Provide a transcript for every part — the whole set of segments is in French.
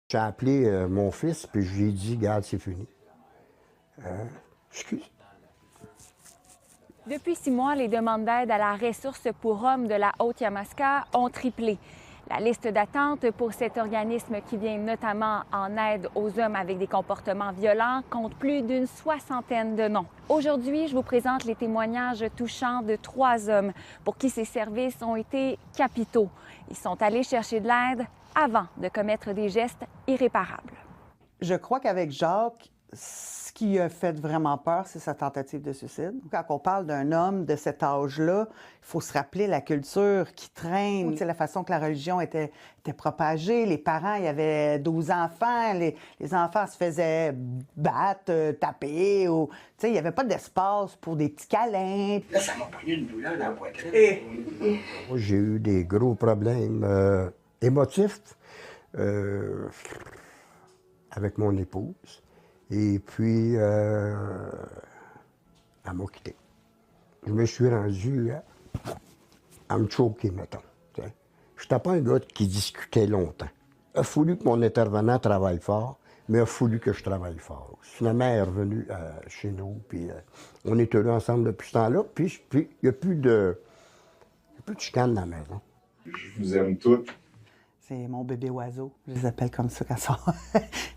J'ai appelé mon fils, puis je lui ai dit, regarde, c'est fini. Excuse. Depuis 6 mois, les demandes d'aide à la ressource pour hommes de la Haute-Yamaska ont triplé. La liste d'attente pour cet organisme qui vient notamment en aide aux hommes avec des comportements violents compte plus d'une 60aine de noms. Aujourd'hui, je vous présente les témoignages touchants de 3 hommes pour qui ces services ont été capitaux. Ils sont allés chercher de l'aide avant de commettre des gestes irréparables. Je crois qu'avec Jacques, ce qui a fait vraiment peur, c'est sa tentative de suicide. Quand on parle d'un homme de cet âge-là, il faut se rappeler la culture qui traîne, c'est la façon que la religion était propagée. Les parents, il y avait 12 enfants, les enfants se faisaient battre, taper, ou, il n'y avait pas d'espace pour des petits câlins. Là, ça m'a pris une douleur dans la poitrine. Moi, j'ai eu des gros problèmes émotifs avec mon épouse. Et puis, elle m'a quitté. Je me suis rendu à me choquer, mettons. Je n'étais pas un gars qui discutait longtemps. Il a fallu que mon intervenant travaille fort, mais il a fallu que je travaille fort. Finalement, elle est revenue chez nous, puis on est heureux ensemble depuis ce temps-là. Puis il n'y a plus de chicane dans la maison. Je vous aime toutes. C'est mon bébé oiseau. Je les appelle comme ça quand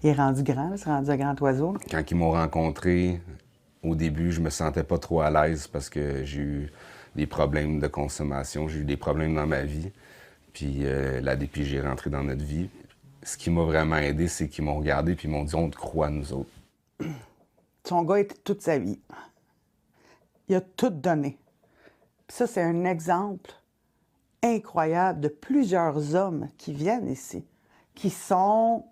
il est rendu grand. C'est rendu un grand oiseau. Quand ils m'ont rencontré, au début, je me sentais pas trop à l'aise parce que j'ai eu des problèmes de consommation, j'ai eu des problèmes dans ma vie. Puis la DPJ est rentrée dans notre vie. Ce qui m'a vraiment aidé, c'est qu'ils m'ont regardé puis ils m'ont dit « on te croit, nous autres ». Son gars était toute sa vie. Il a tout donné. Puis ça, c'est un exemple incroyable de plusieurs hommes qui viennent ici, qui sont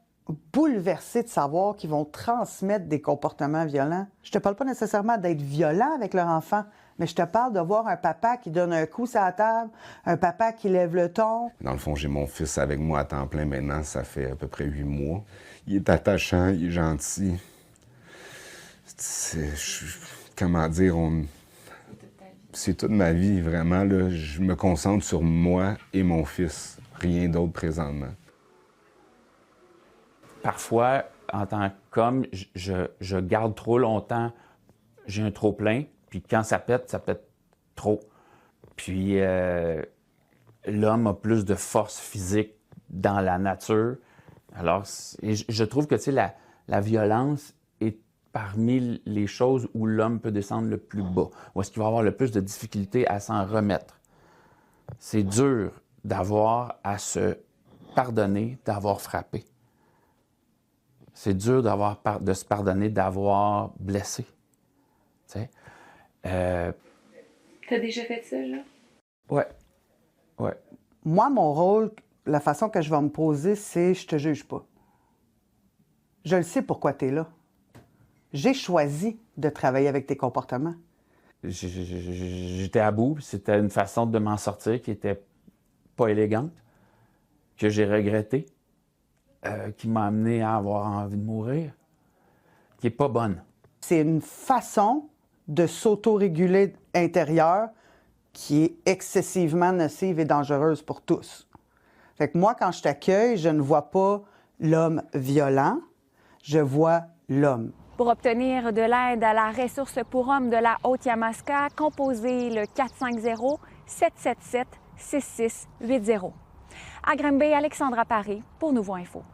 bouleversés de savoir qu'ils vont transmettre des comportements violents. Je te parle pas nécessairement d'être violent avec leur enfant, mais je te parle de voir un papa qui donne un coup sur la table, un papa qui lève le ton. Dans le fond, j'ai mon fils avec moi à temps plein maintenant, ça fait à peu près 8 mois. Il est attachant, il est gentil. Comment dire, c'est toute ma vie, vraiment. Là, je me concentre sur moi et mon fils, rien d'autre présentement. Parfois, en tant qu'homme, je garde trop longtemps, j'ai un trop-plein, puis quand ça pète trop. Puis l'homme a plus de force physique dans la nature. Alors, je trouve que la violence est parmi les choses où l'homme peut descendre le plus bas, où est-ce qu'il va avoir le plus de difficultés à s'en remettre. C'est dur d'avoir à se pardonner d'avoir frappé. C'est dur de se pardonner d'avoir blessé. Tu sais? T'as déjà fait ça, genre? Ouais. Moi, mon rôle, la façon que je vais me poser, c'est « je te juge pas ». Je le sais pourquoi tu es là. J'ai choisi de travailler avec tes comportements. J'étais à bout, c'était une façon de m'en sortir qui était pas élégante, que j'ai regretté, qui m'a amené à avoir envie de mourir, qui est pas bonne. C'est une façon de s'autoréguler intérieur qui est excessivement nocive et dangereuse pour tous. Fait que moi, quand je t'accueille, je ne vois pas l'homme violent, je vois l'homme. Pour obtenir de l'aide à la ressource pour hommes de la Haute-Yamaska, composez le 450-777-6680. À Granby, Alexandra Paré pour Nouveau Info.